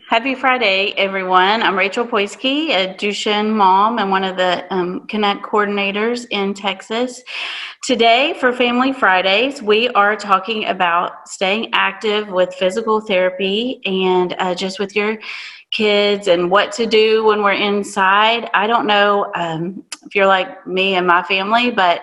Happy Friday, everyone. I'm Rachel Poisky, a Duchenne mom and one of the Connect coordinators in Texas. Today, for Family Fridays, we are talking about staying active with physical therapy and just with your kids and what to do when we're inside. I don't know if you're like me and my family, but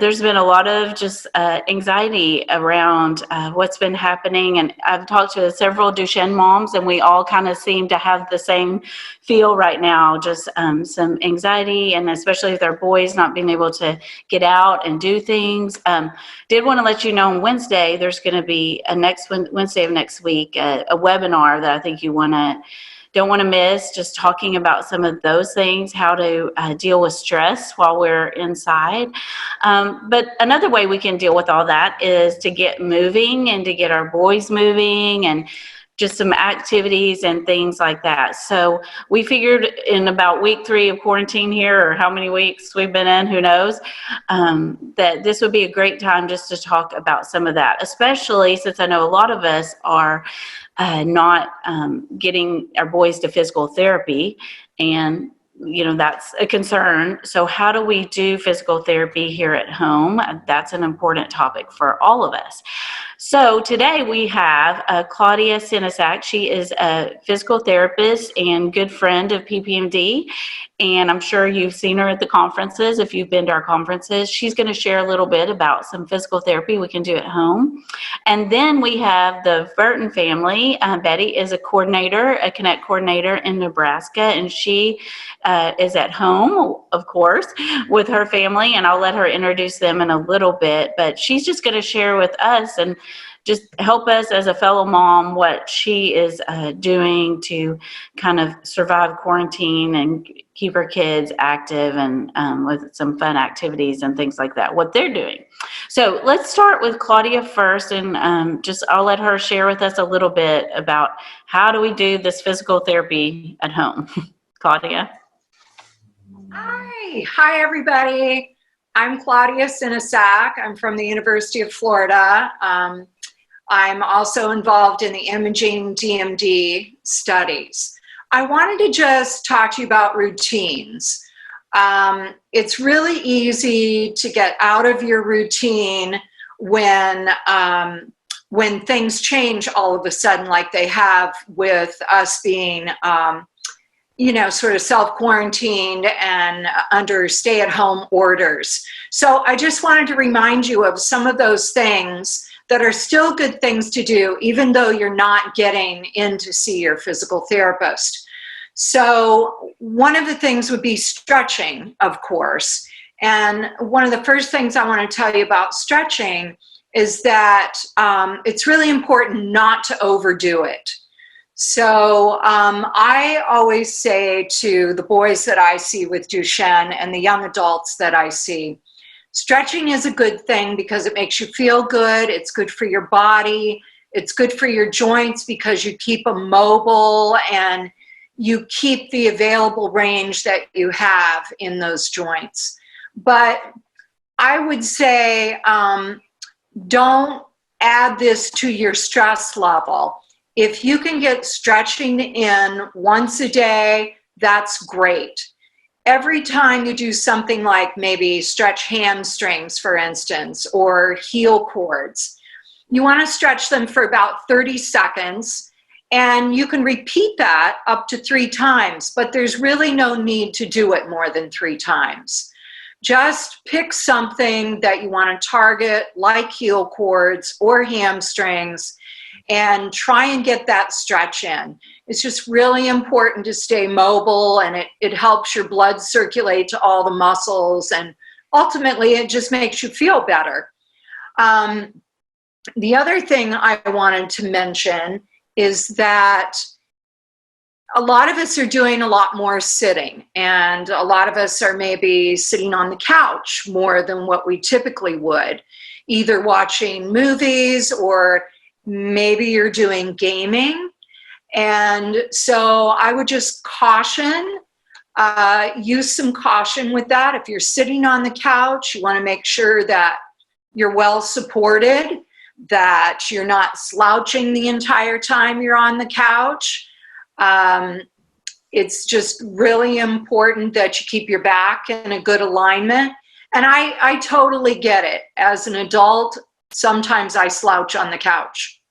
there's been a lot of just anxiety around what's been happening. And I've talked to several Duchenne moms, and we all kind of seem to have the same feel right now, just some anxiety, and especially with our boys not being able to get out and do things. Did want to let you know on Wednesday, there's going to be Wednesday of next week, a webinar that I think you don't want to miss, just talking about some of those things, how to deal with stress while we're inside. But another way we can deal with all that is to get moving and to get our boys moving and just some activities and things like that. So we figured in about week 3 of quarantine here, or how many weeks we've been in, who knows, that this would be a great time just to talk about some of that, especially since I know a lot of us are not getting our boys to physical therapy, and that's a concern. So how do we do physical therapy here at home? That's an important topic for all of us. So today we have Claudia Sinisak. She is a physical therapist and good friend of PPMD, and I'm sure you've seen her at the conferences if you've been to our conferences. She's going to share a little bit about some physical therapy we can do at home. And then we have the Burton family. Betty is a Connect coordinator in Nebraska, and she is at home, of course, with her family, and I'll let her introduce them in a little bit, but she's just going to share with us and just help us as a fellow mom what she is doing to kind of survive quarantine and keep her kids active and with some fun activities and things like that, what they're doing. So let's start with Claudia first, and I'll let her share with us a little bit about how do we do this physical therapy at home. Claudia. Hi everybody. I'm Claudia Sinisak. I'm from the University of Florida. I'm also involved in the imaging DMD studies. I wanted to just talk to you about routines. It's really easy to get out of your routine when things change all of a sudden, like they have with us being sort of self-quarantined and under stay-at-home orders. So I just wanted to remind you of some of those things that are still good things to do, even though you're not getting in to see your physical therapist. So one of the things would be stretching, of course. And one of the first things I want to tell you about stretching is that it's really important not to overdo it. So I always say to the boys that I see with Duchenne and the young adults that I see, stretching is a good thing because it makes you feel good. It's good for your body. It's good for your joints because you keep them mobile and you keep the available range that you have in those joints. But I would say don't add this to your stress level. If you can get stretching in once a day, that's great. Every time you do something like maybe stretch hamstrings, for instance, or heel cords, you want to stretch them for about 30 seconds, and you can repeat that up to 3 times, but there's really no need to do it more than 3 times. Just pick something that you want to target, like heel cords or hamstrings, and try and get that stretch in. It's just really important to stay mobile, and it helps your blood circulate to all the muscles, and ultimately it just makes you feel better. The other thing I wanted to mention is that a lot of us are doing a lot more sitting, and a lot of us are maybe sitting on the couch more than what we typically would, either watching movies or maybe you're doing gaming. And so I would just use some caution with that. If you're sitting on the couch, you want to make sure that you're well supported, that you're not slouching the entire time you're on the couch. It's just really important that you keep your back in a good alignment. And I totally get it. As an adult, sometimes I slouch on the couch.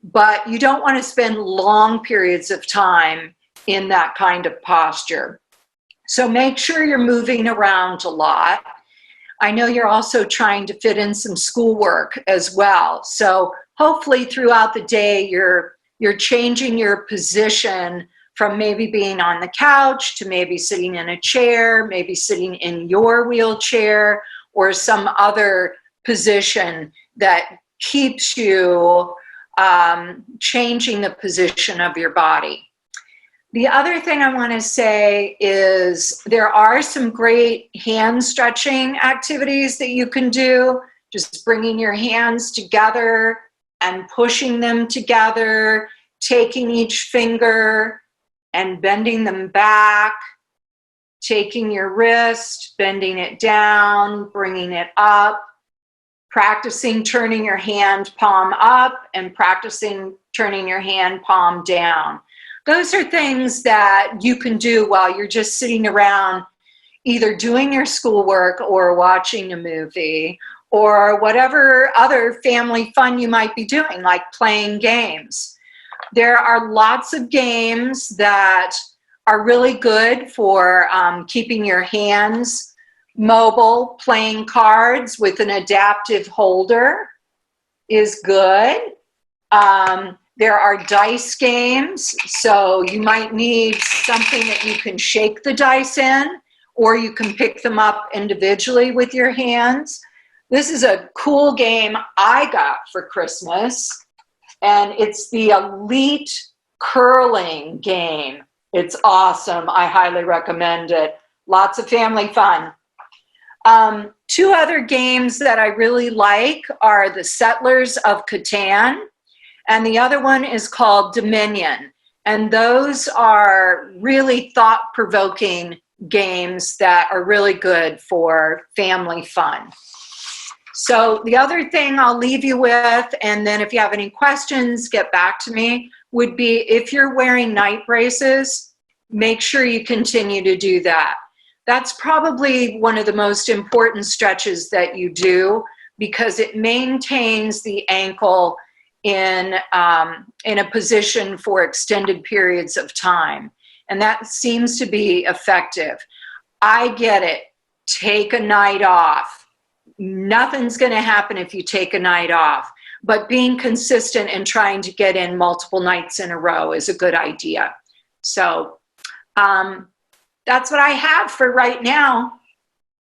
But you don't want to spend long periods of time in that kind of posture. So make sure you're moving around a lot. I know you're also trying to fit in some schoolwork as well. So hopefully throughout the day, you're changing your position from maybe being on the couch to maybe sitting in a chair, maybe sitting in your wheelchair or some other position that keeps you changing the position of your body. The other thing I want to say is there are some great hand stretching activities that you can do, just bringing your hands together and pushing them together, taking each finger and bending them back, taking your wrist, bending it down, bringing it up, practicing turning your hand palm up and practicing turning your hand palm down. Those are things that you can do while you're just sitting around either doing your schoolwork or watching a movie or whatever other family fun you might be doing, like playing games. There are lots of games that are really good for keeping your hands mobile. Playing cards with an adaptive holder is good. There are dice games, so you might need something that you can shake the dice in, or you can pick them up individually with your hands. This is a cool game I got for Christmas, and it's the Elite Curling game. It's awesome. I highly recommend it. Lots of family fun. Two other games that I really like are the Settlers of Catan, and the other one is called Dominion. And those are really thought-provoking games that are really good for family fun. So the other thing I'll leave you with, and then if you have any questions, get back to me, would be if you're wearing night braces, make sure you continue to do that. That's probably one of the most important stretches that you do because it maintains the ankle in a position for extended periods of time. And that seems to be effective. I get it. Take a night off. Nothing's going to happen if you take a night off. But being consistent and trying to get in multiple nights in a row is a good idea. So that's what I have for right now.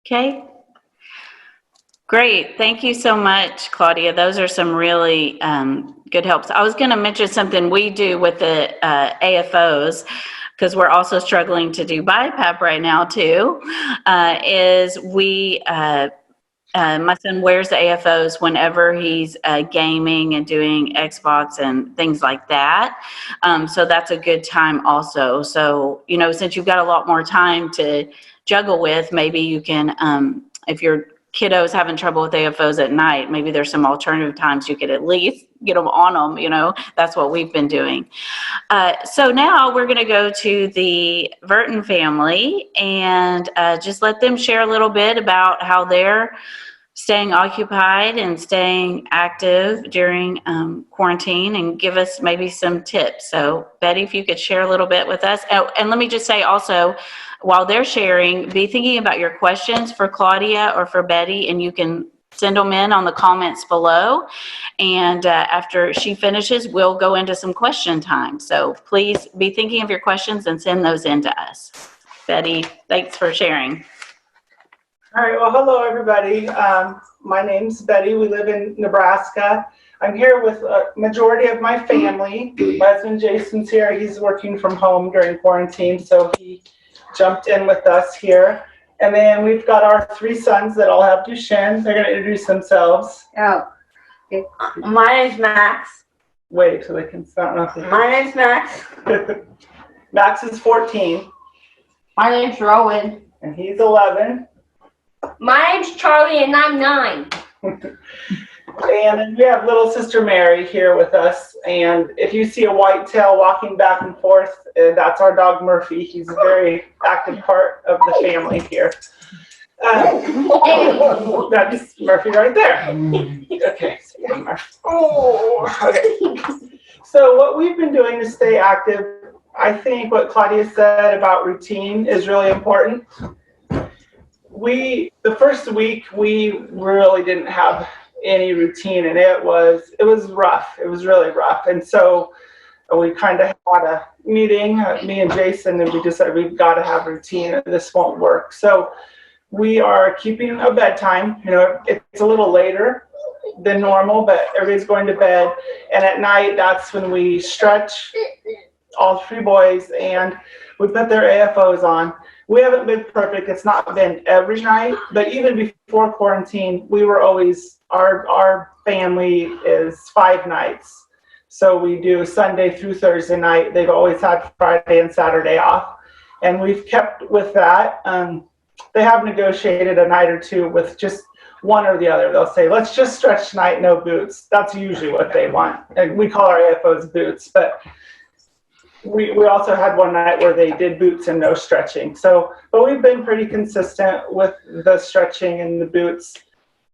Okay. Great. Thank you so much, Claudia. Those are some really good helps. I was going to mention something we do with the AFOs, because we're also struggling to do BiPAP right now too, is we, my son wears the AFOs whenever he's gaming and doing Xbox and things like that. So that's a good time also. So, you know, since you've got a lot more time to juggle with, maybe you can, if your kiddos having trouble with AFOs at night, maybe there's some alternative times you could at least get them on them, you know. That's what we've been doing. So now we're going to go to the Verton family and just let them share a little bit about how they're staying occupied and staying active during quarantine, and give us maybe some tips. So Betty, if you could share a little bit with us. Oh, and let me just say also, while they're sharing, be thinking about your questions for Claudia or for Betty, and you can send them in on the comments below. And after she finishes, we'll go into some question time. So please be thinking of your questions and send those in to us. Betty, thanks for sharing. All right, well, hello, everybody. My name's Betty. We live in Nebraska. I'm here with a majority of my family. My husband Jason's here. He's working from home during quarantine, so he jumped in with us here. And then we've got our three sons that all have Duchenne. They're going to introduce themselves. Oh, okay. My name's Max. Wait so they can start nothing. My name's Max. Max is 14. My name's Rowan. And he's 11. My name's Charlie, and I'm 9. And then we have little sister Mary here with us. And if you see a white tail walking back and forth, that's our dog Murphy. He's a very active part of the family here. That's Murphy right there. Okay. So Murphy. Oh, okay. So what we've been doing to stay active, I think what Claudia said about routine is really important. The first week, we really didn't have any routine, and it was rough. It was really rough. And so we kind of had a meeting, me and Jason, and we decided we've got to have routine, or this won't work. So we are keeping a bedtime. It's a little later than normal, but everybody's going to bed. And at night, that's when we stretch, all three boys, and we put their AFOs on. We haven't been perfect. It's not been every night, but even before quarantine, we were always, our family is 5 nights. So we do Sunday through Thursday night. They've always had Friday and Saturday off. And we've kept with that. They have negotiated a night or two with just one or the other. They'll say, let's just stretch tonight, no boots. That's usually what they want. And we call our AFOs boots, but we also had one night where they did boots and no stretching. So, but we've been pretty consistent with the stretching and the boots.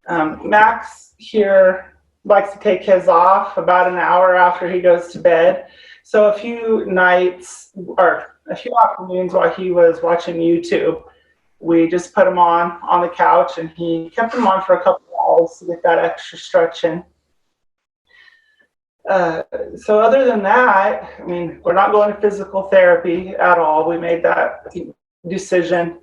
Max here likes to take his off about an hour after he goes to bed. So a few nights or a few afternoons while he was watching YouTube, we just put him on the couch, and he kept him on for a couple of hours to get that extra stretching. So other than that, I mean, we're not going to physical therapy at all. We made that decision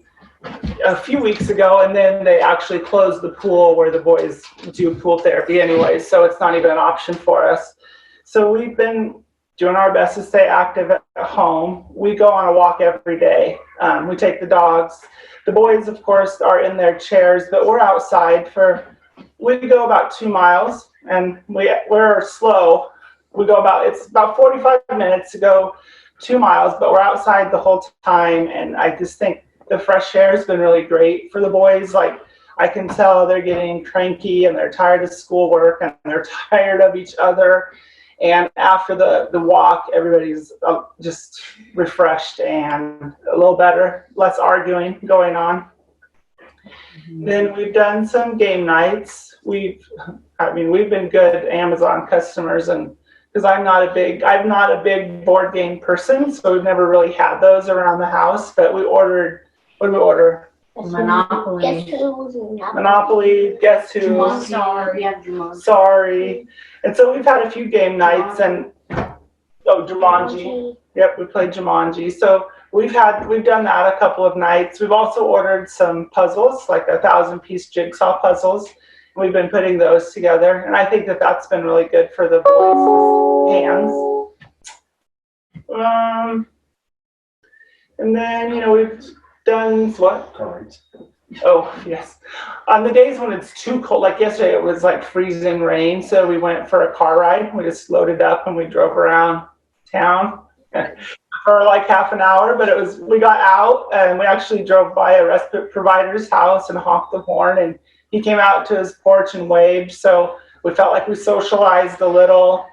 a few weeks ago, and then they actually closed the pool where the boys do pool therapy anyway, so it's not even an option for us. So we've been doing our best to stay active at home. We go on a walk every day. We take the dogs. The boys, of course, are in their chairs, but we're outside we go about 2 miles, and we're slow. It's about 45 minutes to go 2 miles, but we're outside the whole time, and I just think the fresh air has been really great for the boys. Like, I can tell they're getting cranky, and they're tired of schoolwork, and they're tired of each other. And after the walk, everybody's just refreshed and a little better, less arguing going on. Mm-hmm. Then we've done some game nights. We've been good Amazon customers, and because I'm not a big board game person, so we've never really had those around the house. But we ordered. What did we order? Monopoly. Monopoly. Guess Who? Sorry. And so we've had a few game nights, and Jumanji. Yep, we played Jumanji. So we've done that a couple of nights. We've also ordered some puzzles, like 1,000-piece jigsaw puzzles. We've been putting those together, and I think that's been really good for the boys' hands. And then we've done what? Cards. Oh, yes. On the days when it's too cold, like yesterday, it was like freezing rain, so we went for a car ride. We just loaded up and we drove around town for like half an hour, but we got out, and we actually drove by a respite provider's house and honked the horn, and he came out to his porch and waved, so we felt like we socialized a little,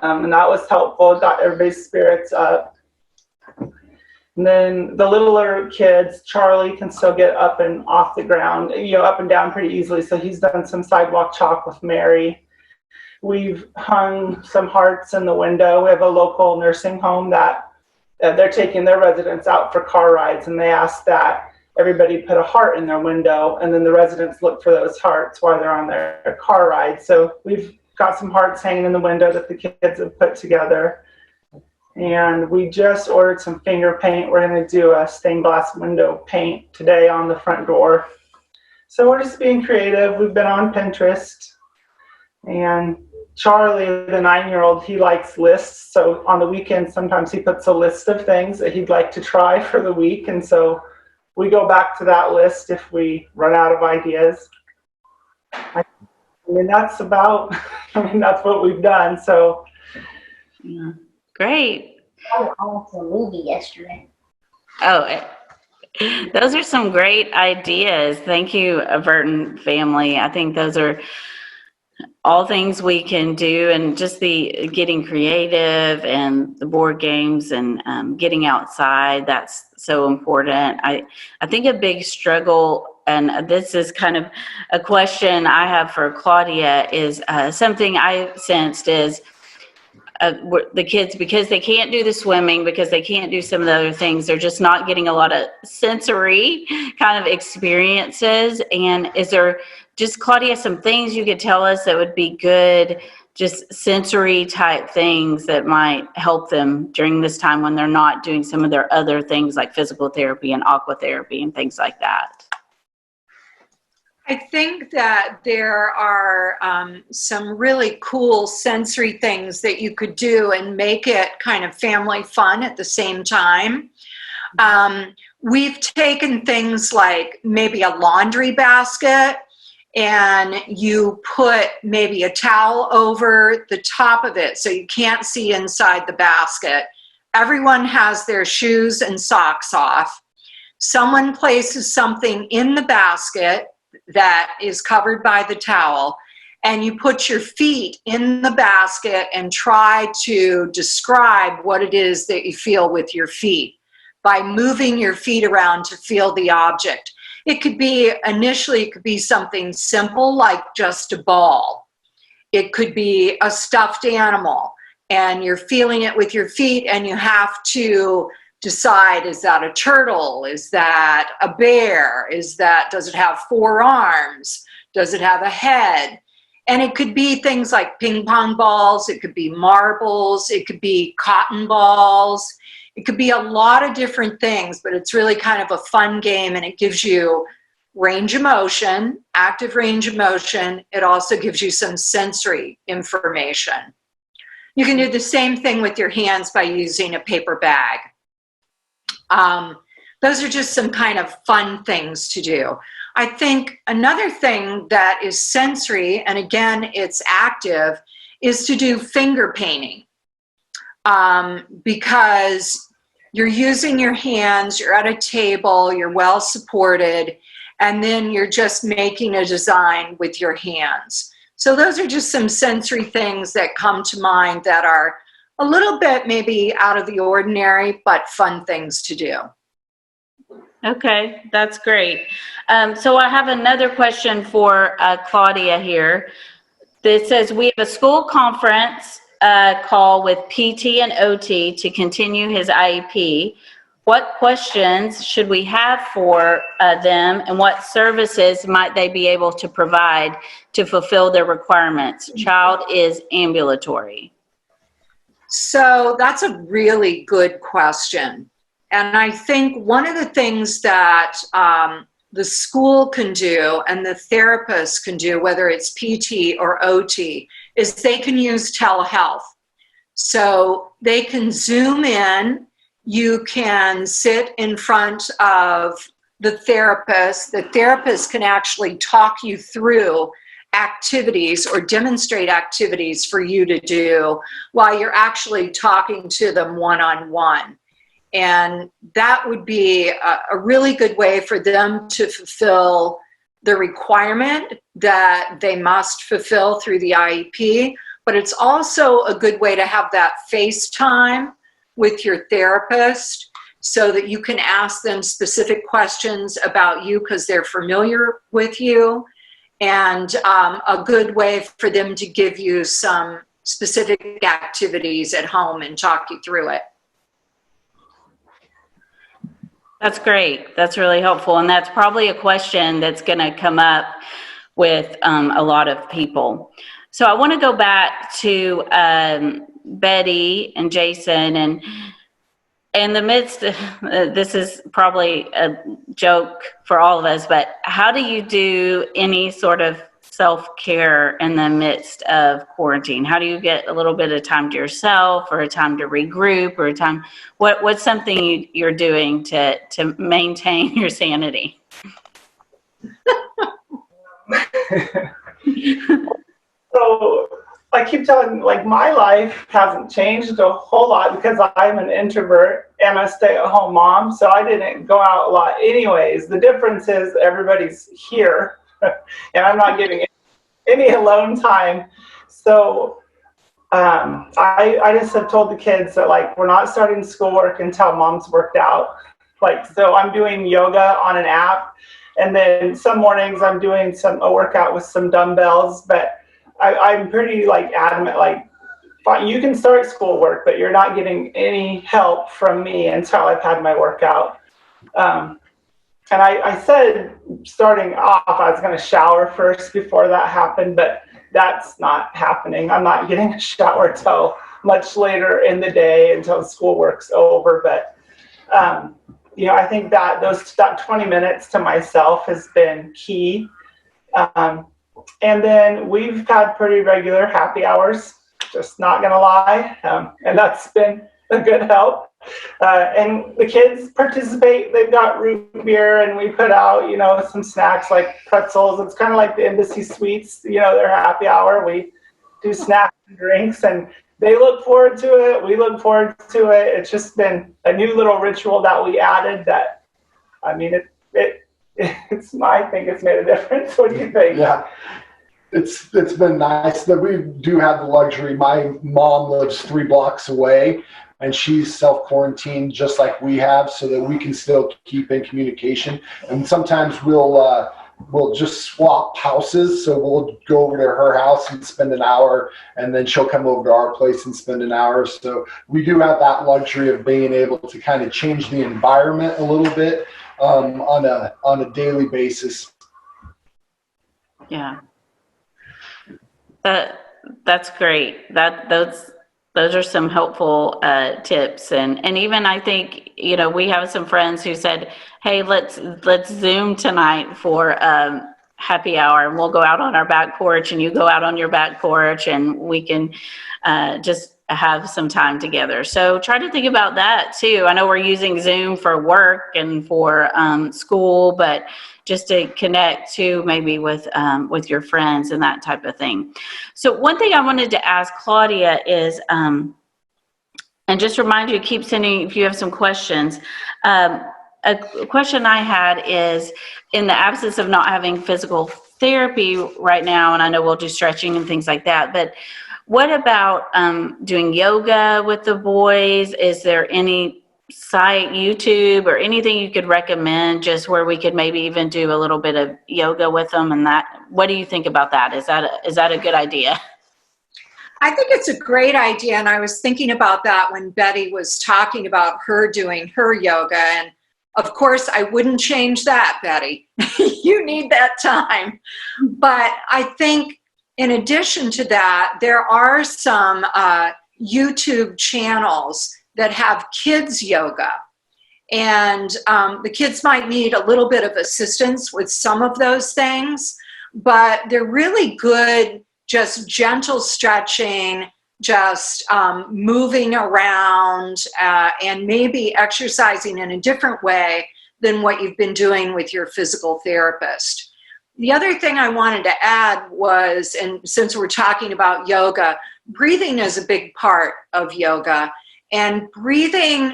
and that was helpful. It got everybody's spirits up. And then the littler kids, Charlie can still get up and off the ground, up and down pretty easily. So he's done some sidewalk chalk with Mary. We've hung some hearts in the window. We have a local nursing home that they're taking their residents out for car rides, and they asked that everybody put a heart in their window, and then the residents look for those hearts while they're on their car ride. So we've got some hearts hanging in the window that the kids have put together. And we just ordered some finger paint. We're going to do a stained glass window paint today on the front door. So we're just being creative. We've been on Pinterest. And Charlie, the 9-year-old, he likes lists. So on the weekend, sometimes he puts a list of things that he'd like to try for the week. And so we go back to that list if we run out of ideas. That's what we've done. So, yeah. Great. I went to a movie yesterday. Oh, those are some great ideas. Thank you, Averton family. I think those are all things we can do, and just the getting creative and the board games and getting outside. That's so important. I think a big struggle, and this is kind of a question I have for Claudia, is something I sensed is the kids, because they can't do the swimming, because they can't do some of the other things, they're just not getting a lot of sensory kind of experiences. And is there, just Claudia, some things you could tell us that would be good, just sensory type things that might help them during this time when they're not doing some of their other things like physical therapy and aqua therapy and things like that? I think that there are some really cool sensory things that you could do and make it kind of family fun at the same time. We've taken things like maybe a laundry basket, and you put maybe a towel over the top of it so you can't see inside the basket. Everyone has their shoes and socks off. Someone places something in the basket that is covered by the towel, and you put your feet in the basket and try to describe what it is that you feel with your feet by moving your feet around to feel the object. It could be, initially, it could be something simple like just a ball. It could be a stuffed animal, and you're feeling it with your feet, and you have to decide, is that a turtle? Is that a bear? Does it have 4 arms? Does it have a head? And it could be things like ping pong balls. It could be marbles. It could be cotton balls. It could be a lot of different things, but it's really kind of a fun game, and it gives you range of motion, active range of motion. It also gives you some sensory information. You can do the same thing with your hands by using a paper bag. Those are just some kind of fun things to do. I think another thing that is sensory, and again, it's active, is to do finger painting. Because you're using your hands, you're at a table, you're well supported, and then you're just making a design with your hands. So those are just some sensory things that come to mind that are a little bit maybe out of the ordinary, but fun things to do. Okay, that's great. So I have another question for Claudia here. That says we have a school conference call with PT and OT to continue his IEP. What questions should we have for them, and what services might they be able to provide to fulfill their requirements? Child is ambulatory. So that's a really good question. And I think one of the things that the school can do and the therapist can do, whether it's PT or OT, is they can use telehealth. So they can Zoom in, you can sit in front of the therapist. The therapist can actually talk you through activities or demonstrate activities for you to do while you're actually talking to them one-on-one. And that would be a really good way for them to fulfill the requirement that they must fulfill through the IEP. But it's also a good way to have that FaceTime with your therapist so that you can ask them specific questions about you because they're familiar with you, and a good way for them to give you some specific activities at home and talk you through it. That's great. That's really helpful. And that's probably a question that's going to come up with a lot of people. So I want to go back to Betty and Jason, and in the midst of, this is probably a joke for all of us, but how do you do any sort of self-care in the midst of quarantine? How do you get a little bit of time to yourself, or a time to regroup, or a time, what's something you're doing to maintain your sanity? So I keep telling, like, my life hasn't changed a whole lot because I'm an introvert and a stay-at-home mom, so I didn't go out a lot anyways. The difference is everybody's here and I'm not giving any alone time. So I just have told the kids that, like, we're not starting schoolwork until mom's worked out. Like, so I'm doing yoga on an app, and then some mornings I'm doing a workout with some dumbbells, but I'm pretty like adamant, like, fine, you can start schoolwork, but you're not getting any help from me until I've had my workout. And I said starting off I was going to shower first before that happened, but that's not happening. I'm not getting a shower till much later in the day until schoolwork's over. But I think that that 20 minutes to myself has been key. And then we've had pretty regular happy hours, just not gonna lie, and that's been a good help. And the kids participate. They've got root beer, and we put out, some snacks like pretzels. It's kind of like the Embassy Suites, their happy hour. We do snacks and drinks, and they look forward to it. We look forward to it. It's just been a new little ritual that we added that, I mean, I think it's made a difference. What do you think? Yeah. It's been nice that we do have the luxury. My mom lives 3 blocks away, and she's self-quarantined just like we have, so that we can still keep in communication. And sometimes we'll just swap houses. So we'll go over to her house and spend an hour, and then she'll come over to our place and spend an hour. So we do have that luxury of being able to kind of change the environment a little bit on a daily basis. Yeah. That's great. Those are some helpful tips, and even I think we have some friends who said, "Hey, let's Zoom tonight for happy hour, and we'll go out on our back porch, and you go out on your back porch, and we can just have some time together." So try to think about that too. I know we're using Zoom for work and for school, but just to connect too, maybe with your friends and that type of thing. So one thing I wanted to ask Claudia is, and just remind you, keep sending if you have some questions. A question I had is, in the absence of not having physical therapy right now, and I know we'll do stretching and things like that, but what about doing yoga with the boys? Is there any site, YouTube, or anything you could recommend, just where we could maybe even do a little bit of yoga with them? And that, what do you think about that? Is that a good idea? I think it's a great idea, and I was thinking about that when Betty was talking about her doing her yoga. And of course, I wouldn't change that, Betty. You need that time. But I think in addition to that, there are some YouTube channels that have kids yoga. And the kids might need a little bit of assistance with some of those things, but they're really good, just gentle stretching, just moving around, and maybe exercising in a different way than what you've been doing with your physical therapist. The other thing I wanted to add was, and since we're talking about yoga, breathing is a big part of yoga. And breathing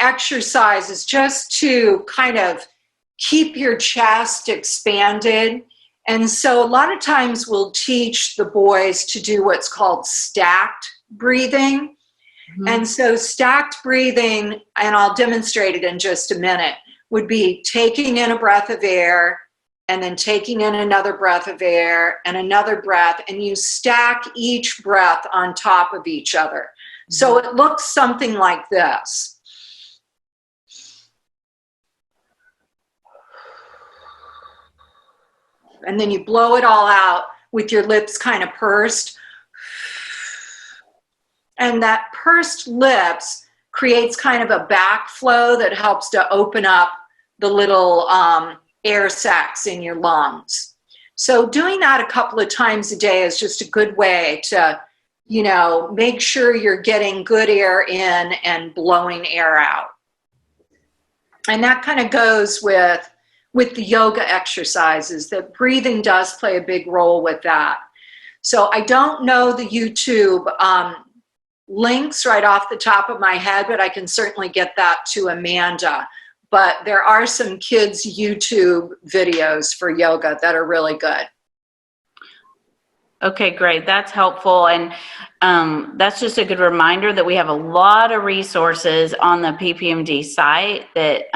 exercises just to kind of keep your chest expanded. And so a lot of times we'll teach the boys to do what's called stacked breathing. Mm-hmm. And so stacked breathing, and I'll demonstrate it in just a minute, would be taking in a breath of air, and then taking in another breath of air, and another breath, and you stack each breath on top of each other. So it looks something like this. And then you blow it all out with your lips kind of pursed. And that pursed lips creates kind of a backflow that helps to open up the little air sacs in your lungs. So doing that a couple of times a day is just a good way to make sure you're getting good air in and blowing air out. And that kind of goes with the yoga exercises, that breathing does play a big role with that. So I don't know the YouTube links right off the top of my head, but I can certainly get that to Amanda. But there are some kids' YouTube videos for yoga that are really good. Okay, great. That's helpful. And that's just a good reminder that we have a lot of resources on the PPMD site that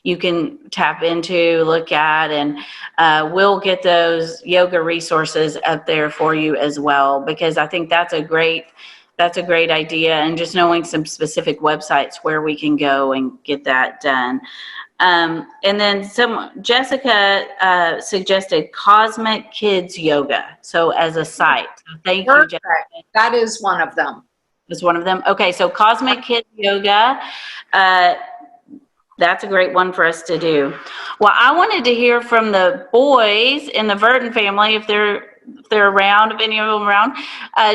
you can tap into, look at, and we'll get those yoga resources up there for you as well, because I think that's a great idea. And just knowing some specific websites where we can go and get that done. And then Jessica suggested Cosmic Kids Yoga. So as a site. So thank you, Jessica. That is one of them. Is one of them. Okay, so Cosmic Kids Yoga. That's a great one for us to do. Well, I wanted to hear from the boys in the Verdon family, if they're around, if any of them around,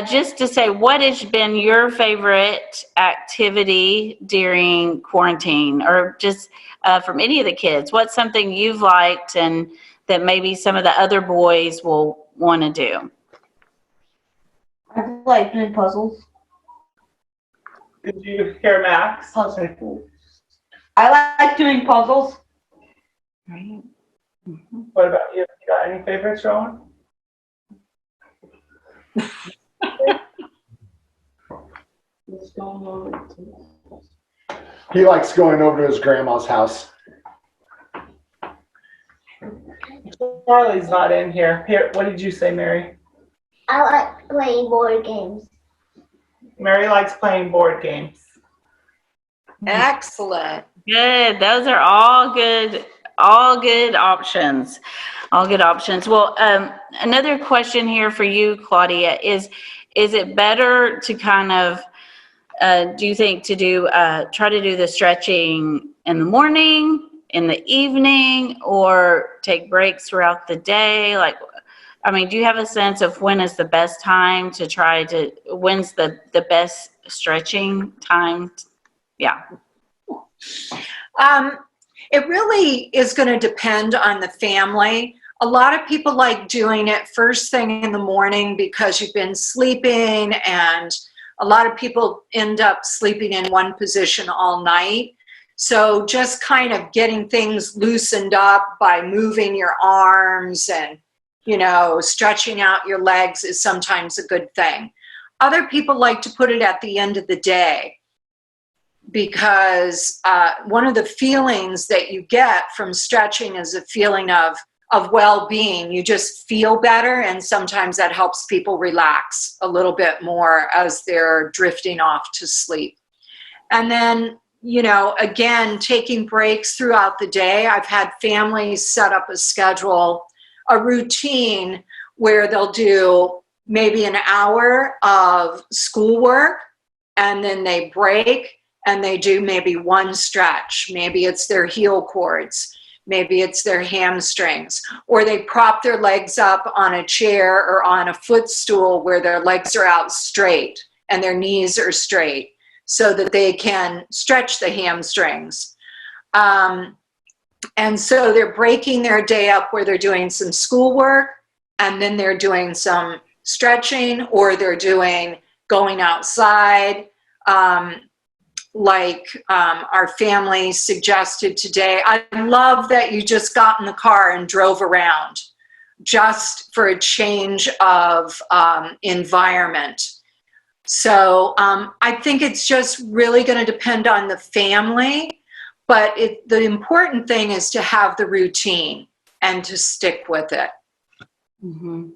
just to say, what has been your favorite activity during quarantine, or just from any of the kids? What's something you've liked and that maybe some of the other boys will want to do? I like doing puzzles. Did you hear Max? Puzzles. I like doing puzzles. Right. Mm-hmm. What about you? You got any favorites, Rowan? He likes going over to his grandma's house. Charlie's not in here. Here, what did you say, Mary? I like playing board games. Mary likes playing board games. Excellent. Good. Those are all good options. All good options. Well, another question here for you, Claudia, is it better to kind of, do you think to do, try to do the stretching in the morning, in the evening, or take breaks throughout the day? Like, I mean, do you have a sense of when is the best time to when's the best stretching time? Yeah. It really is going to depend on the family. A lot of people like doing it first thing in the morning because you've been sleeping, and a lot of people end up sleeping in one position all night. So just kind of getting things loosened up by moving your arms and, stretching out your legs is sometimes a good thing. Other people like to put it at the end of the day, because one of the feelings that you get from stretching is a feeling of well-being. You just feel better, and sometimes that helps people relax a little bit more as they're drifting off to sleep. And then, again, taking breaks throughout the day. I've had families set up a schedule, a routine where they'll do maybe an hour of schoolwork, and then they break, and they do maybe one stretch. Maybe it's their heel cords. Maybe it's their hamstrings. Or they prop their legs up on a chair or on a footstool where their legs are out straight and their knees are straight so that they can stretch the hamstrings. And so they're breaking their day up where they're doing some schoolwork, and then they're doing some stretching, or they're going outside. Like our family suggested today. I love that you just got in the car and drove around just for a change of environment. So I think it's just really going to depend on the family, but the important thing is to have the routine and to stick with it. Mm-hmm.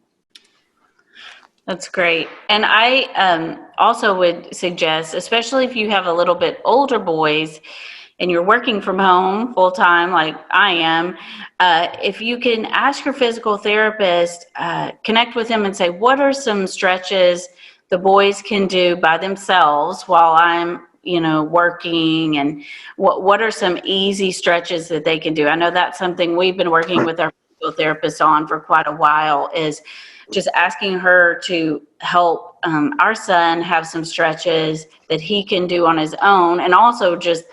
That's great. And I also would suggest, especially if you have a little bit older boys and you're working from home full time like I am, if you can ask your physical therapist, connect with him and say, what are some stretches the boys can do by themselves while I'm working, and what are some easy stretches that they can do? I know that's something we've been working with our physical therapist on for quite a while, is just asking her to help our son have some stretches that he can do on his own, and also just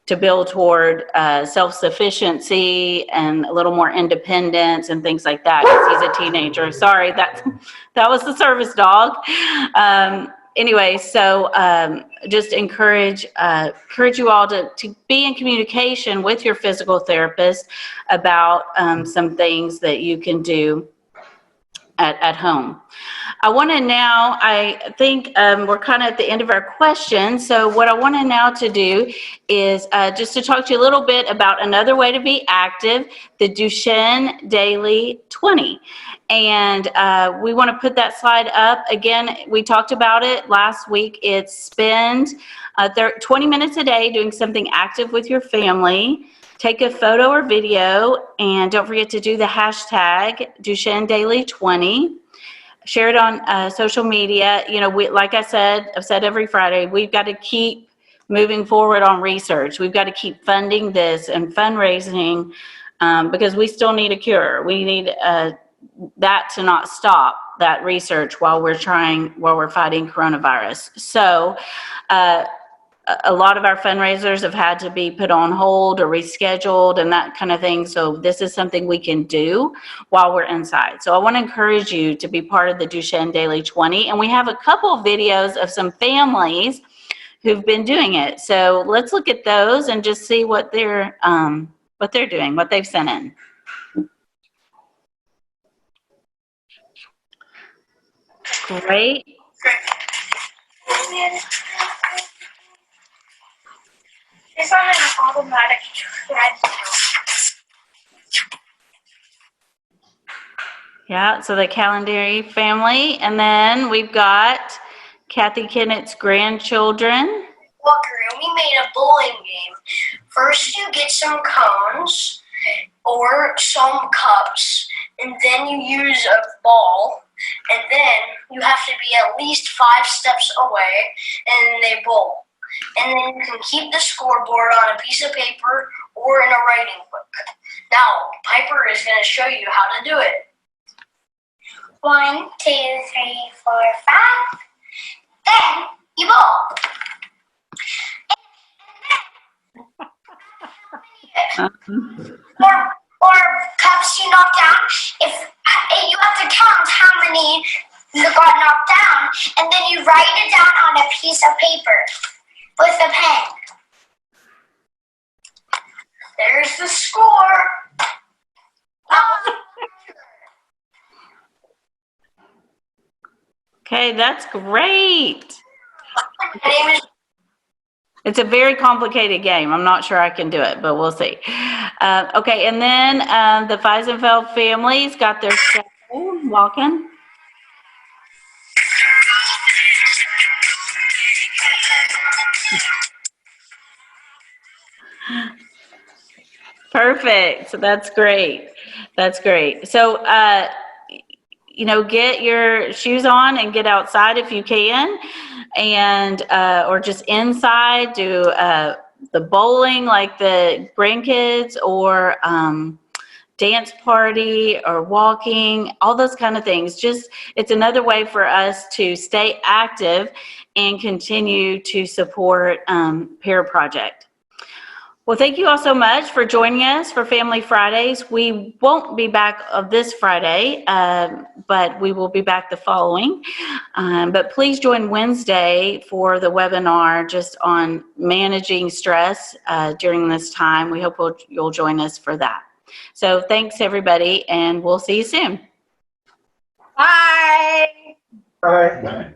to build toward self-sufficiency and a little more independence and things like that, because he's a teenager. Sorry, that was the service dog. Anyway, so just encourage you all to be in communication with your physical therapist about some things that you can do at home. I want to now, I think we're kind of at the end of our questions. So what I want to now to do is just to talk to you a little bit about another way to be active, the Duchenne Daily20. And we want to put that slide up. Again, we talked about it last week. It's spend 20 minutes a day doing something active with your family. Take a photo or video, and don't forget to do the hashtag DuchenneDaily20. Share it on social media. You know, like I said, I've said every Friday, we've got to keep moving forward on research. We've got to keep funding this and fundraising because we still need a cure. We need that to not stop, that research, while we're fighting coronavirus. So a lot of our fundraisers have had to be put on hold or rescheduled and that kind of thing. So this is something we can do while we're inside. So I want to encourage you to be part of the Duchenne Daily20. And we have a couple of videos of some families who've been doing it. So let's look at those and just see what they're doing, what they've sent in. Great. It's on an automatic treadmill. Yeah, so the Calendary family. And then we've got Kathy Kennett's grandchildren. Walker, we made a bowling game. First, you get some cones or some cups, and then you use a ball, and then you have to be at least 5 steps away, and they bowl. And then you can keep the scoreboard on a piece of paper or in a writing book. Now, Piper is going to show you how to do it. 1, 2, 3, 4, 5. Then you bowl. Or cups you knock down. If you have to count how many you got knocked down, and then you write it down on a piece of paper with a pen. There's the score. Okay, that's great. My name is. It's a very complicated game. I'm not sure I can do it, but we'll see. Okay, and then the Feisenfeld family's got their walking. Perfect. So that's great. That's great. So, you know, get your shoes on and get outside if you can, and or just inside, do the bowling like the grandkids, or dance party, or walking, all those kind of things. Just, it's another way for us to stay active and continue to support Pear Project. Well, thank you all so much for joining us for Family Fridays. We won't be back this Friday, but we will be back the following. But please join Wednesday for the webinar just on managing stress during this time. We hope you'll join us for that. So thanks, everybody, and we'll see you soon. Bye. Bye. Bye.